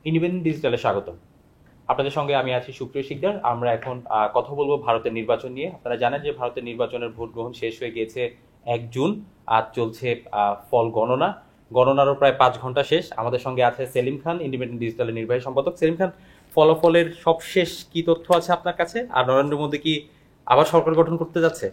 Independent ডিজিটালে স্বাগতম। আপনাদের সঙ্গে আমি আছি সুপ্রিয় শিকদার। আমরা এখন কথা বলবো ভারতের নির্বাচন নিয়ে। আপনারা জানেন যে ভারতের নির্বাচনের ভোট গ্রহণ শেষ হয়ে গিয়েছে 1 জুন। আজ চলছে ফল গণনা। গণনারও প্রায় 5 ঘন্টা শেষ। আমাদের সঙ্গে আছে সেলিম খান, ইন্ডিপেন্ডেন্ট ডিজিটালের নির্বাহী সম্পাদক। সেলিম খান, ফলাফলের সবশেষ কি তথ্য আছে আপনার কাছে? আর নরেন্দ্র মোদী কি আবার সরকার গঠন করতে যাচ্ছে?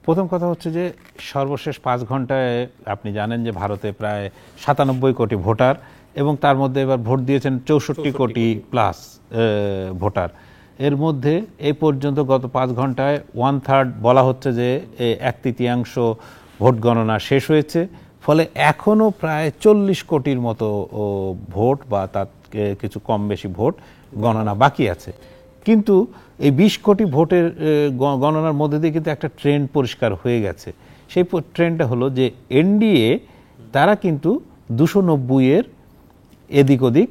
প্রথম কথা হচ্ছে যে সর্বশেষ 5 ঘন্টায় আপনি জানেন যে ভারতে প্রায় 97 কোটি ভোটার, এবং তার মধ্যে এবার ভোট দিয়েছেন 64 কোটি প্লাস ভোটার। এর মধ্যে এই পর্যন্ত গত 5 ঘন্টায় 1/3 বলা হচ্ছে যে 1/3 ভোট গণনা শেষ হয়েছে। ফলে এখনও প্রায় 40 কোটির মতো ভোট বা তার কিছু কম বেশি ভোট গণনা বাকি আছে। কিন্তু এই 20 কোটি ভোটের গণনার মধ্যে দিয়ে কিন্তু একটা ট্রেন্ড পরিষ্কার হয়ে গেছে। সেই ট্রেন্ডটা হলো যে এনডিএ তারা কিন্তু 290-এর এদিক ওদিক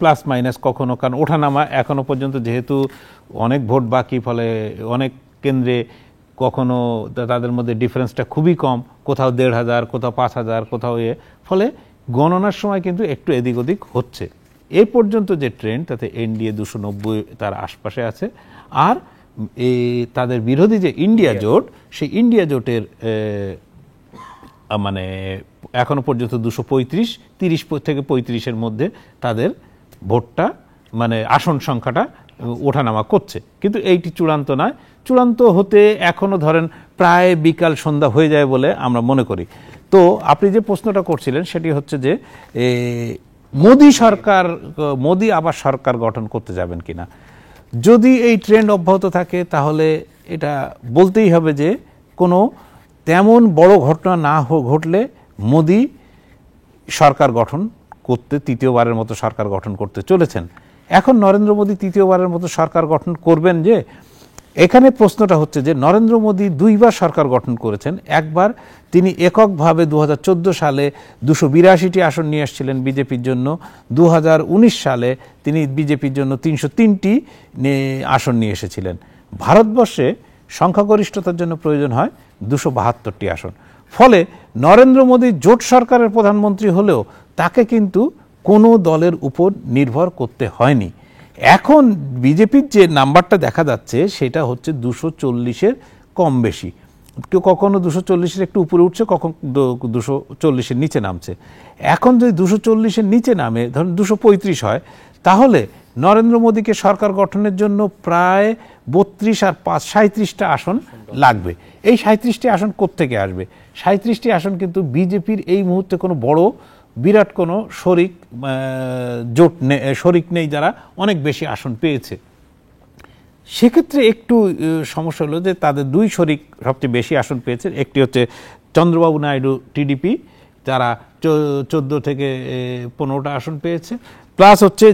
প্লাস মাইনাস কখনো, কারণ ওঠানামা এখনো পর্যন্ত যেহেতু অনেক ভোট বাকি, ফলে অনেক কেন্দ্রে কখনো তাদের মধ্যে ডিফারেন্সটা খুবই কম, কোথাও 1,500, কোথাও 5,000, কোথাও ফলে গণনার সময় কিন্তু একটু এদিক ওদিক হচ্ছে। এ পর্যন্ত যে ট্রেন্ড, তাতে এনডিএ 290 তার আশপাশে আছে। আর তাদের বিরোধী যে ইন্ডিয়া জোট, সেই ইন্ডিয়া জোটের মানে এখনো পর্যন্ত 235, 30 থেকে 35-এর মধ্যে তাদের ভোটটা মানে আসন সংখ্যাটা ওঠানামা করছে। কিন্তু এইটি চূড়ান্ত নয়। চূড়ান্ত হতে এখনো ধরেন প্রায় বিকাল সন্ধ্যা হয়ে যায় বলে আমরা মনে করি। তো আপনি যে প্রশ্নটা করছিলেন সেটি হচ্ছে যে মোদী আবার সরকার গঠন করতে যাবেন কিনা। যদি এই ট্রেন্ড অব্যাহত থাকে তাহলে এটা বলতেই হবে যে কোনো তেমন বড় ঘটনা না ঘটলে মোদী সরকার গঠন করতে, তৃতীয়বারের মতো সরকার গঠন করতে চলেছেন। এখন নরেন্দ্র মোদী তৃতীয়বারের মতো সরকার গঠন করবেন যে, এখানে প্রশ্নটা হচ্ছে যে নরেন্দ্র মোদী 2বার সরকার গঠন করেছেন। একবার তিনি এককভাবে 2014 সালে 282টি আসন নিয়ে আসছিলেন বিজেপির জন্য। 2019 সালে তিনি বিজেপির জন্য 303টি আসন নিয়ে এসেছিলেন। ভারতবর্ষে সংখ্যাগরিষ্ঠতার জন্য প্রয়োজন হয় 272টি আসন। ফলে নরেন্দ্র মোদী জোট সরকারের প্রধানমন্ত্রী হলেও তাকে কিন্তু কোনো দলের উপর নির্ভর করতে হয়নি। এখন বিজেপির যে নাম্বারটা দেখা যাচ্ছে সেটা হচ্ছে 240-এর কম বেশি। কেউ কখনো 240-এর একটু উপরে উঠছে, কখন 240-এর নিচে নামছে। এখন যদি 240-এর নিচে নামে, ধরুন 235 হয়, তাহলে নরেন্দ্র মোদীকে সরকার গঠনের জন্য প্রায় 32 আর 5 37টা আসন লাগবে। এই 37টি আসন কোত্থেকে আসবে? 37টি আসন কিন্তু বিজেপির এই মুহূর্তে কোনো বড় বিরাট কোনো শরিক নেই যারা অনেক বেশি আসন পেয়েছে। সেক্ষেত্রে একটু সমস্যা হলো যে তাদের 2 শরিক সবচেয়ে বেশি আসন পেয়েছে। একটি হচ্ছে চন্দ্রবাবু নাইডু টিডিপি, তারা 14 থেকে 15টা আসন পেয়েছে, প্লাস হচ্ছে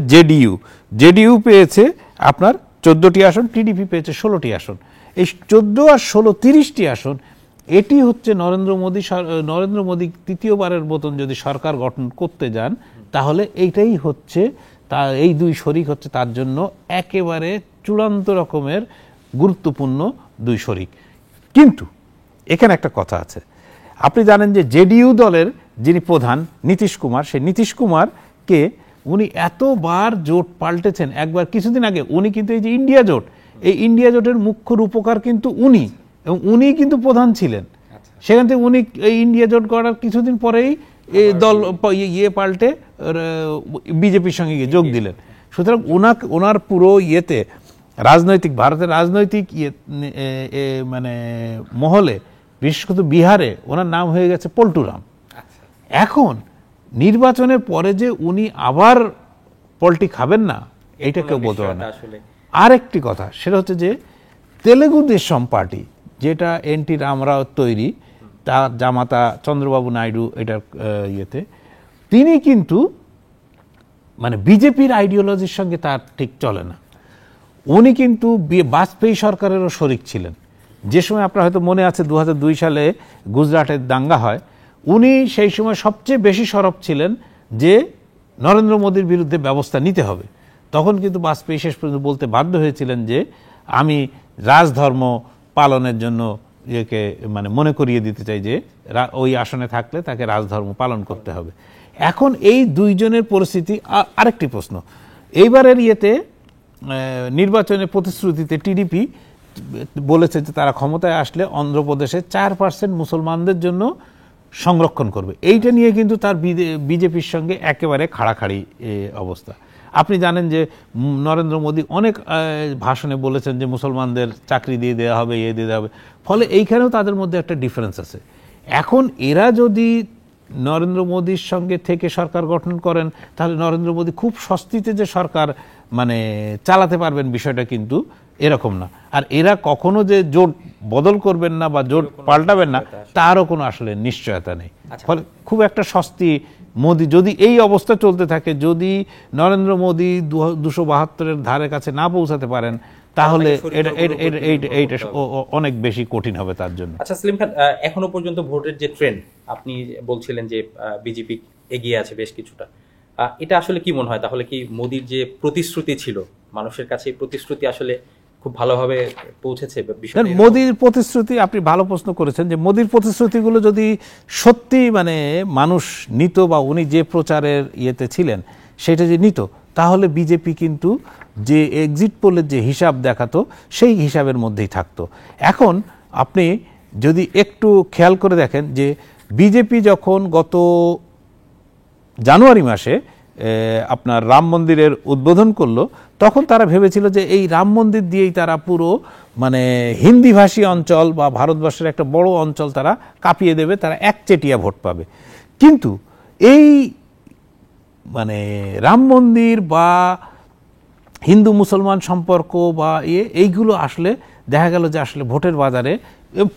জেডিইউ পেয়েছে আপনার 14টি আসন, টিডিপি পেয়েছে 16টি আসন। এই 14 আর 16 30টি আসন, এটি হচ্ছে নরেন্দ্র মোদী তৃতীয়বারের মতন যদি সরকার গঠন করতে যান, তাহলে এইটাই হচ্ছে এই 2 শরিক হচ্ছে তার জন্য একেবারে চূড়ান্ত রকমের গুরুত্বপূর্ণ 2 শরিক। কিন্তু এখানে একটা কথা আছে। আপনি জানেন যে জেডিইউ দলের যিনি প্রধান নীতিশ কুমার, সেই নীতিশ কুমারকে উনি এতবার জোট পাল্টেছেন। একবার কিছুদিন আগে উনি কিন্তু এই যে ইন্ডিয়া জোটের মুখ্য রূপকার কিন্তু উনি, এবং উনি কিন্তু প্রধান ছিলেন। সেখান থেকে উনি এই ইন্ডিয়া জোট করার কিছুদিন পরেই দল পাল্টে বিজেপির সঙ্গে গিয়ে যোগ দিলেন। সুতরাং ওনার পুরো ভারতের রাজনৈতিক মানে মহলে, বিশেষ করে বিহারে ওনার নাম হয়ে গেছে পল্টুরাম। এখন নির্বাচনের পরে যে উনি আবার পল্টি খাবেন না, এইটা কেউ বলতে পারে না। আরেকটি কথা, সেটা হচ্ছে যে তেলেগু দেশম পার্টি, যেটা এনটি রামারাও তৈরি, তার জামাতা চন্দ্রবাবু নাইডু, এটার তিনি কিন্তু মানে বিজেপির আইডিওলজির সঙ্গে তার ঠিক চলে না। উনি কিন্তু বাজপেয়ী সরকারেরও শরিক ছিলেন। যে সময় আপনার হয়তো মনে আছে 2002 সালে গুজরাটের দাঙ্গা হয়, উনি সেই সময় সবচেয়ে বেশি সরব ছিলেন যে নরেন্দ্র মোদীর বিরুদ্ধে ব্যবস্থা নিতে হবে। তখন কিন্তু বাজপেয়ী শেষ পর্যন্ত বলতে বাধ্য হয়েছিলেন যে আমি রাজধর্ম পালনের জন্য মানে মনে করিয়ে দিতে চাই যে ওই আসনে থাকলে তাকে রাজধর্ম পালন করতে হবে। এখন এই দুইজনের পরিস্থিতি। আরেকটি প্রশ্ন, এইবারের ইয়েতে নির্বাচনের প্রতিশ্রুতিতে টিডিপি বলেছে যে তারা ক্ষমতায় আসলে অন্ধ্রপ্রদেশে 4% মুসলমানদের জন্য সংরক্ষণ করবে। এইটা নিয়ে কিন্তু তার বিজেপির সঙ্গে একেবারে খাড়াখাড়ি অবস্থা। আপনি জানেন যে নরেন্দ্র মোদী অনেক ভাষণে বলেছেন যে মুসলমানদের চাকরি দিয়ে দেওয়া হবে, দিয়ে দেওয়া হবে, ফলে এইখানেও তাদের মধ্যে একটা ডিফারেন্স আছে। এখন এরা যদি নরেন্দ্র মোদীর সঙ্গে থেকে সরকার গঠন করেন, তাহলে নরেন্দ্র মোদী খুব স্বস্তিতে যে সরকার মানে চালাতে পারবেন বিষয়টা কিন্তু এরকম না। আর এরা কখনো যে জোট বদল করবেন না বা জোট পাল্টাবেন না, তারও কোনো আসলে নিশ্চয়তা নেই। ফলে খুব একটা স্বস্তি মোদী, যদি এই অবস্থা চলতে থাকে, যদি নরেন্দ্র মোদী 272-এর ধারে কাছে না পৌঁছাতে পারেন, তাহলে এইটা অনেক বেশি কঠিন হবে তার জন্য। আচ্ছা সেলিম খান, এখনো পর্যন্ত ভোটের যে ট্রেন্ড আপনি বলছিলেন যে বিজেপি এগিয়ে আছে বেশ কিছুটা, এটা আসলে কি মনে হয়? তাহলে কি মোদির যে প্রতিশ্রুতি ছিল মানুষের কাছে, প্রতিশ্রুতি আসলে খুব ভালোভাবে পৌঁছেছে? মোদির প্রতিশ্রুতি, আপনি ভালো প্রশ্ন করেছেন, যে মোদির প্রতিশ্রুতিগুলো যদি সত্যি মানে মানুষ নিত বা উনি যে প্রচারের ইয়েতে ছিলেন সেটা যে নিত, তাহলে বিজেপি কিন্তু যে এক্সিট পোলের যে হিসাব দেখাতো সেই হিসাবের মধ্যেই থাকতো। এখন আপনি যদি একটু খেয়াল করে দেখেন যে বিজেপি যখন গত জানুয়ারি মাসে আপনার রাম মন্দিরের উদ্বোধন করলো, তখন তারা ভেবেছিল যে এই রাম মন্দির দিয়েই তারা পুরো মানে হিন্দিভাষী অঞ্চল বা ভারতবর্ষের একটা বড় অঞ্চল তারা কাঁপিয়ে দেবে, তারা একচেটিয়া ভোট পাবে। কিন্তু এই মানে রাম মন্দির বা হিন্দু মুসলমান সম্পর্ক বা এইগুলো আসলে দেখা গেল যে আসলে ভোটের বাজারে,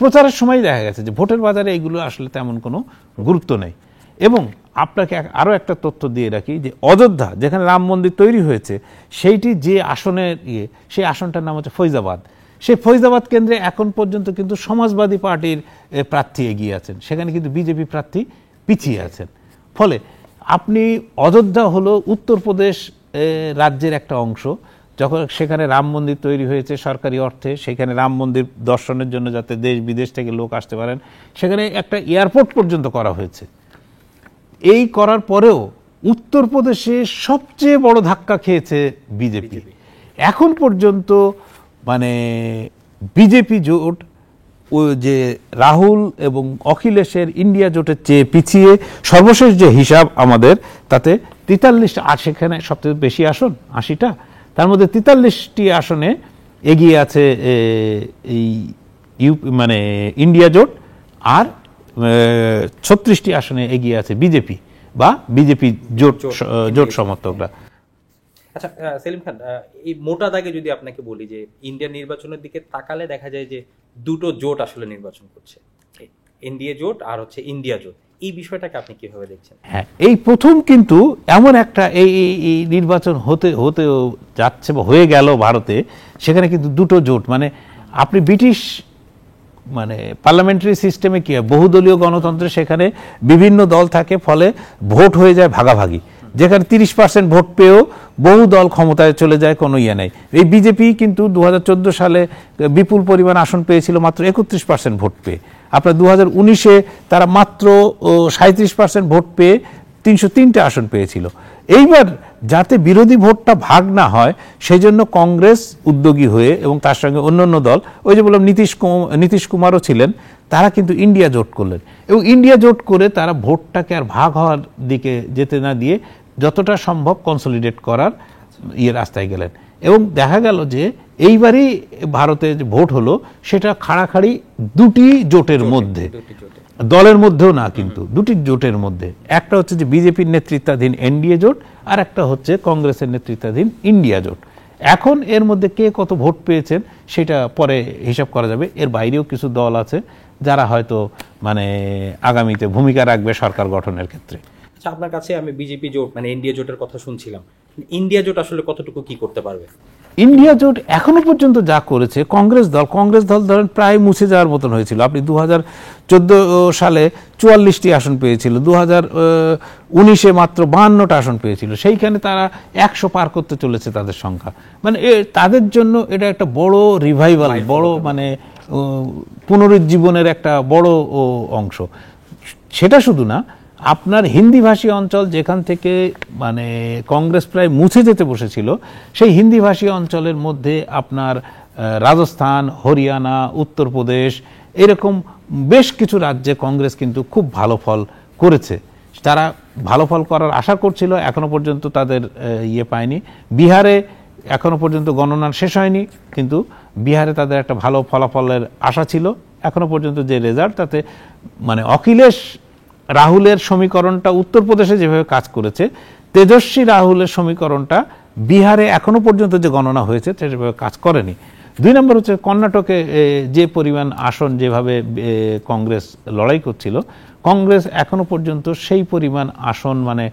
প্রচারের সময় দেখা গেছে যে ভোটের বাজারে এইগুলো আসলে তেমন কোনো গুরুত্ব নেই। এবং আপনাকে আরও একটা তথ্য দিয়ে রাখি যে অযোধ্যা, যেখানে রাম মন্দির তৈরি হয়েছে, সেইটি যে আসনের সেই আসনটার নাম হচ্ছে ফৈজাবাদ। সেই ফৈজাবাদ কেন্দ্রে এখন পর্যন্ত কিন্তু সমাজবাদী পার্টির প্রার্থী এগিয়ে আছেন, সেখানে কিন্তু বিজেপি প্রার্থী পিছিয়ে আছেন। ফলে আপনি অযোধ্যা হলো উত্তরপ্রদেশ রাজ্যের একটা অংশ, যখন সেখানে রাম মন্দির তৈরি হয়েছে সরকারি অর্থে, সেখানে রাম মন্দির দর্শনের জন্য যাতে দেশ বিদেশ থেকে লোক আসতে পারেন, সেখানে একটা এয়ারপোর্ট পর্যন্ত করা হয়েছে। এই করার পরেও উত্তরপ্রদেশে সবচেয়ে বড় ধাক্কা খেয়েছে বিজেপি। এখন পর্যন্ত মানে বিজেপি জোট ও যে রাহুল এবং অখিলেশের ইন্ডিয়া জোটের চেয়ে পিছিয়ে, সর্বশেষ যে হিসাব আমাদের তাতে 43, আর সেখানে সবচেয়ে বেশি আসন 80টা, তার মধ্যে 43টি আসনে এগিয়ে আছে এই মানে ইন্ডিয়া জোট, আর 36টি আসনে এগিয়ে আছে বিজেপি বা বিজেপি জোট সমর্থকরা। আচ্ছা সেলিম খান, এই মোটা দাগে যদি আপনাকে বলি যে ইন্ডিয়ার নির্বাচনের দিকে তাকালে দেখা যায় যে দুটো জোট আসলে নির্বাচন করছে, এনডিএ জোট আর হচ্ছে ইন্ডিয়া জোট। এই বিষয়টাকে আপনি কিভাবে দেখছেন? হ্যাঁ, এই প্রথম কিন্তু এমন একটা এই নির্বাচন হতে যাচ্ছে বা হয়ে গেল ভারতে, সেখানে কিন্তু দুটো জোট, মানে আপনি ব্রিটিশ মানে পার্লামেন্টারি সিস্টেমে কি হয়, বহুদলীয় গণতন্ত্রে সেখানে বিভিন্ন দল থাকে, ফলে ভোট হয়ে যায় ভাগাভাগি, যেখানে 30% ভোট পেয়েও বহু দল ক্ষমতায় চলে যায়, কোনো ইয়ে নেই। এই বিজেপি কিন্তু 2014 সালে বিপুল পরিমাণ আসন পেয়েছিল মাত্র 31% ভোট পেয়ে। আপনার 2019-এ তারা মাত্র 37% ভোট পেয়ে 303টা আসন পেয়েছিল। এইবার যাতে বিরোধী ভোটটা ভাগ না হয়, সেই জন্য কংগ্রেস উদ্যোগী হয়ে এবং তার সঙ্গে অন্যান্য দল, ওই যে বললাম নীতিশ কুমারও ছিলেন, তারা কিন্তু ইন্ডিয়া জোট করলেন। এবং ইন্ডিয়া জোট করে তারা ভোটটাকে আর ভাগ হওয়ার দিকে যেতে না দিয়ে যতটা সম্ভব কনসলিডেট করার রাস্তায় গেলেন। এবং দেখা গেল যে এইবারই ভারতে যে ভোট হলো, সেটা খাড়াখাড়ি দুটি জোটের মধ্যে, দলের মধ্যেও না, কিন্তু দুটি জোটের মধ্যে। একটা হচ্ছে যে বিজেপির নেতৃত্বাধীন এনডিএ জোট, আর একটা হচ্ছে কংগ্রেসের নেতৃত্বাধীন ইন্ডিয়া জোট। এখন এর মধ্যে কে কত ভোট পেয়েছেন সেটা পরে হিসাব করা যাবে। এর বাইরেও কিছু দল আছে যারা হয়তো মানে আগামীতে ভূমিকা রাখবে সরকার গঠনের ক্ষেত্রে। আচ্ছা, আপনার কাছে আমি বিজেপি জোট মানে ইন্ডিয়া জোটের কথা শুনছিলাম, ইন্ডিয়া জোট আসলে কতটুকু কি করতে পারবে? ইন্ডিয়া জোট এখনো পর্যন্ত যা করেছে, কংগ্রেস দল ধরেন প্রায় মুছে যাওয়ার মতন হয়েছিল। আপনি 2014 সালে 44টি আসন পেয়েছিল, 2019-এ মাত্র 52টা আসন পেয়েছিল, সেইখানে তারা 100 পার করতে চলেছে তাদের সংখ্যা। মানে তাদের জন্য এটা একটা বড় রিভাইভাল, বড় মানে পুনরুজ্জীবনের একটা বড় অংশ। সেটা শুধু না, আপনার হিন্দিভাষী অঞ্চল যেখান থেকে মানে কংগ্রেস প্রায় মুছে যেতে বসেছিল, সেই হিন্দিভাষী অঞ্চলের মধ্যে আপনার রাজস্থান, হরিয়ানা, উত্তরপ্রদেশ এরকম বেশ কিছু রাজ্যে কংগ্রেস কিন্তু খুব ভালো ফল করেছে। তারা ভালো ফল করার আশা করছিল, এখনো পর্যন্ত তাদের পায়নি। বিহারে এখনো পর্যন্ত গণনা শেষ হয়নি, কিন্তু বিহারে তাদের একটা ভালো ফলাফলের আশা ছিল। এখনো পর্যন্ত যে রেজাল্ট, তাতে মানে অখিলেশ রাহুলের সমীকরণটা উত্তরপ্রদেশে যেভাবে কাজ করেছে, তেজস্বী রাহুলের সমীকরণটা বিহারে এখনো পর্যন্ত যে গণনা হয়েছে সেভাবে কাজ করেনি। 2 নম্বর হচ্ছে কর্ণাটকে যে পরিমাণ আসন যেভাবে কংগ্রেস লড়াই করছিল, কংগ্রেস এখনো পর্যন্ত সেই পরিমাণ আসন মানে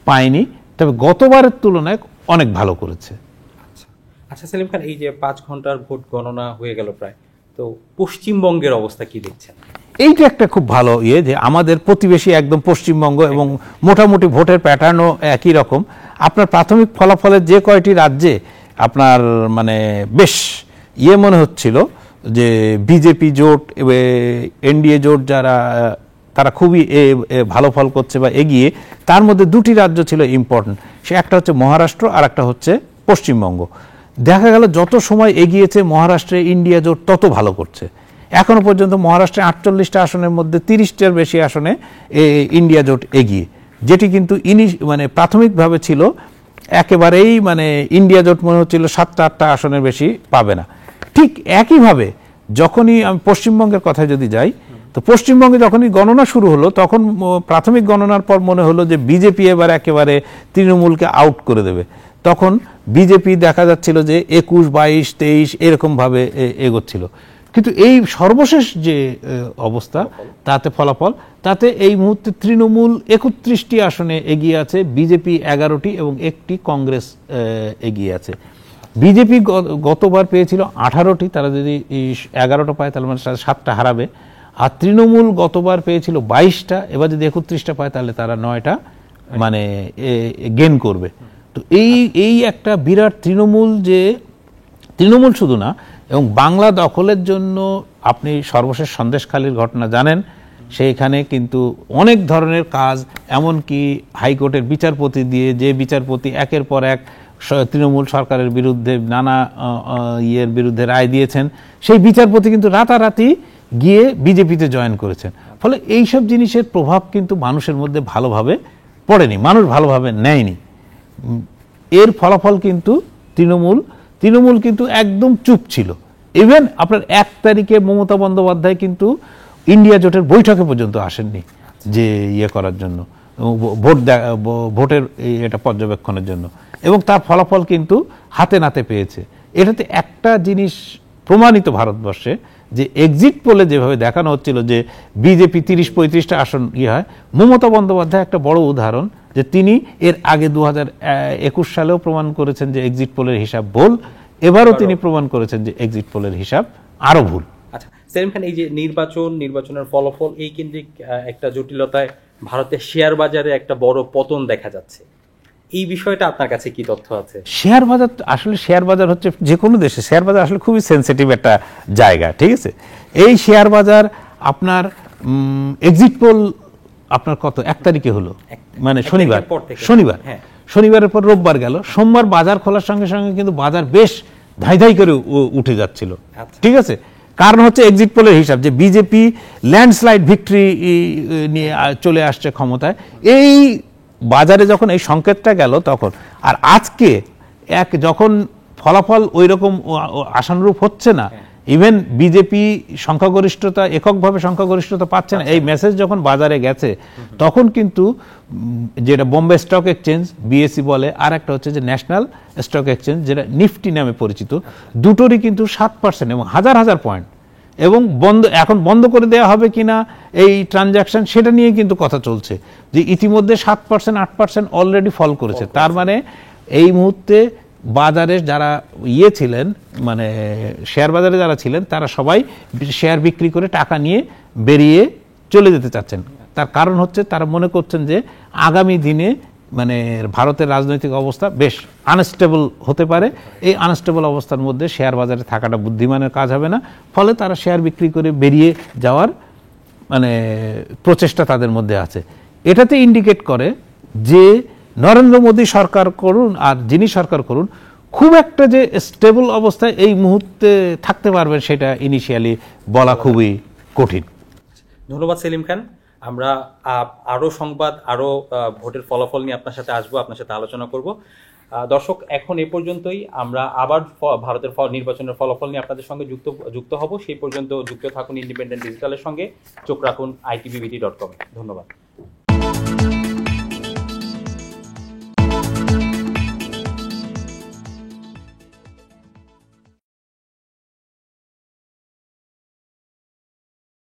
পায়নি, তবে গতবারের তুলনায় অনেক ভালো করেছে। আচ্ছা সেলিম খান, এই যে 5 ঘন্টার ভোট গণনা হয়ে গেল প্রায়, তো পশ্চিমবঙ্গের অবস্থা কি দেখছেন? এইটা একটা খুব ভালো যে আমাদের প্রতিবেশী একদম পশ্চিমবঙ্গ, এবং মোটামুটি ভোটের প্যাটার্নও একই রকম। আপনার প্রাথমিক ফলাফলের যে কয়টি রাজ্যে আপনার মানে বেশ মনে হচ্ছিল যে বিজেপি জোট, এনডিএ জোট যারা, তারা খুবই ভালো ফল করছে বা এগিয়ে, তার মধ্যে 2টি রাজ্য ছিল ইম্পর্টেন্ট। সে একটা হচ্ছে মহারাষ্ট্র, আর একটা হচ্ছে পশ্চিমবঙ্গ। দেখা গেল যত সময় এগিয়েছে মহারাষ্ট্রে ইন্ডিয়া জোট তত ভালো করছে। এখনো পর্যন্ত মহারাষ্ট্রে 48টা আসনের মধ্যে 30টার বেশি আসনে ইন্ডিয়া জোট এগিয়ে, যেটি কিন্তু মানে প্রাথমিকভাবে ছিল একেবারেই মানে ইন্ডিয়া জোট মনে হচ্ছিল 7-8টা আসনের বেশি পাবে না। ঠিক একইভাবে যখনই আমি পশ্চিমবঙ্গের কথায় যদি যাই, তো পশ্চিমবঙ্গে যখনই গণনা শুরু হলো, তখন প্রাথমিক গণনার পর মনে হলো যে বিজেপি এবার একেবারে তৃণমূলকে আউট করে দেবে। তখন বিজেপি দেখা যাচ্ছিল যে 21, 22, 23 এরকমভাবে এগোচ্ছিল। কিন্তু এই সর্বশেষ যে অবস্থা, তাতে ফলাফল, তাতে এই মুহূর্তে তৃণমূল 31টি আসনে এগিয়ে আছে, বিজেপি 11টি এবং একটি কংগ্রেস এগিয়ে আছে। বিজেপি গতবার পেয়েছিল 18টি, তারা যদি 11টা পায় তাহলে মানে 7টা হারাবে। আর তৃণমূল গতবার পেয়েছিল 22টা, এবার যদি 31টা পায় তাহলে তারা 9টা মানে গেইন করবে। তো এই একটা বিরাট তৃণমূল শুধু না, এবং বাংলা দখলের জন্য আপনি সর্বশেষ সন্দেশখালির ঘটনা জানেন, সেইখানে কিন্তু অনেক ধরনের কাজ, এমনকি হাইকোর্টের বিচারপতি দিয়ে, যে বিচারপতি একের পর এক তৃণমূল সরকারের বিরুদ্ধে নানা বিরুদ্ধে রায় দিয়েছেন, সেই বিচারপতি কিন্তু রাতারাতি গিয়ে বিজেপিতে জয়েন করেছেন। ফলে এইসব জিনিসের প্রভাব কিন্তু মানুষের মধ্যে ভালোভাবে পড়েনি, মানুষ ভালোভাবে নেয়নি। এর ফলাফল কিন্তু তৃণমূল কিন্তু একদম চুপ ছিল। ইভেন আপনার 1 তারিখে মমতা বন্দ্যোপাধ্যায় কিন্তু ইন্ডিয়া জোটের বৈঠকে পর্যন্ত আসেননি যে করার জন্য, ভোটের এটা পর্যবেক্ষণের জন্য, এবং তার ফলাফল কিন্তু হাতে নাতে পেয়েছে। এটাতে একটা জিনিস প্রমাণিত ভারতবর্ষে, যে এক্সিট পোলে যেভাবে দেখানো হচ্ছিল যে বিজেপি 30-35টা আসন হয়, মমতা বন্দ্যোপাধ্যায় একটা বড় উদাহরণ, যে তিনি এর আগে 2021 সালেও প্রমাণ করেছেন যে এক্সিট পোলের হিসাব ভুল, এবারও তিনি প্রমাণ করেছেন যে এক্সিট পোলের হিসাব আরো ভুল। আচ্ছা সেলিম খান, এই যে নির্বাচনের ফলাফল, এই কেন্দ্রিক একটা জটিলতায় ভারতের শেয়ার বাজারে একটা বড় পতন দেখা যাচ্ছে, এই বিষয়টা আপনার কাছে কি তথ্য আছে? শেয়ার বাজার, আসলে শেয়ার বাজার হচ্ছে যে কোনো দেশে শেয়ার বাজার আসলে খুবই সেন্সিটিভ একটা জায়গা, ঠিক আছে? এই শেয়ার বাজার আপনার এক্সিট পোল আপনার কত 1 তারিখে হলো, মানে শনিবারের পর রোববার গেল, সোমবার বাজার খোলার সঙ্গে সঙ্গে কিন্তু বাজার বেশ ধাই করে উঠে যাচ্ছিল, ঠিক আছে? কারণ হচ্ছে এক্সিট পোলের হিসাব, যে বিজেপি ল্যান্ডস্লাইড ভিক্টরি নিয়ে চলে আসছে ক্ষমতায়। এই বাজারে যখন এই সংকেতটা গেল তখন, আর আজকে যখন ফলাফল ওই রকম আশানুরূপ হচ্ছে না, ইভেন বিজেপি সংখ্যাগরিষ্ঠতা, এককভাবে সংখ্যাগরিষ্ঠতা পাচ্ছে না, এই মেসেজ যখন বাজারে গেছে, তখন কিন্তু যেটা বোম্বে স্টক এক্সচেঞ্জ বিএসসি বলে, আর একটা হচ্ছে যে ন্যাশনাল স্টক এক্সচেঞ্জ যেটা নিফটি নামে পরিচিত, দুটোরই কিন্তু 7% এবং হাজার পয়েন্ট, এবং এখন বন্ধ করে দেওয়া হবে কিনা এই ট্রানজাকশন, সেটা নিয়ে কিন্তু কথা চলছে, যে ইতিমধ্যে 7%, 8% অলরেডি ফল করেছে। তার মানে এই মুহূর্তে বাজারে যারা ছিলেন, মানে শেয়ার বাজারে যারা ছিলেন, তারা সবাই শেয়ার বিক্রি করে টাকা নিয়ে বেরিয়ে চলে যেতে চাচ্ছেন। তার কারণ হচ্ছে তারা মনে করছেন যে আগামী দিনে মানে ভারতের রাজনৈতিক অবস্থা বেশ আনস্টেবল হতে পারে। এই আনস্টেবল অবস্থার মধ্যে শেয়ার বাজারে থাকাটা বুদ্ধিমানের কাজ হবে না, ফলে তারা শেয়ার বিক্রি করে বেরিয়ে যাওয়ার মানে প্রচেষ্টা তাদের মধ্যে আছে। এটাতে ইন্ডিকেট করে যে নরেন্দ্র মোদী সরকার করুন আর যিনি সরকার করুন, খুব একটা যে স্টেবল অবস্থায় এই মুহূর্তে থাকতে পারবেন সেটা ইনিশিয়ালি বলা খুবই কঠিন। ধন্যবাদ সেলিম খান। আমরা আরো সংবাদ, আরো ভোটের ফলাফল নিয়ে আপনার সাথে আসবো, আপনার সাথে আলোচনা করব। দর্শক, এখন এ পর্যন্তই। আমরা আবার ভারতের নির্বাচনের ফলাফল নিয়ে আপনাদের সঙ্গে যুক্ত হব। সেই পর্যন্ত যুক্ত থাকুন ইন্ডিপেন্ডেন্ট ডিজিটালের সঙ্গে। চোখ রাখুন ITVBD.com। ধন্যবাদ।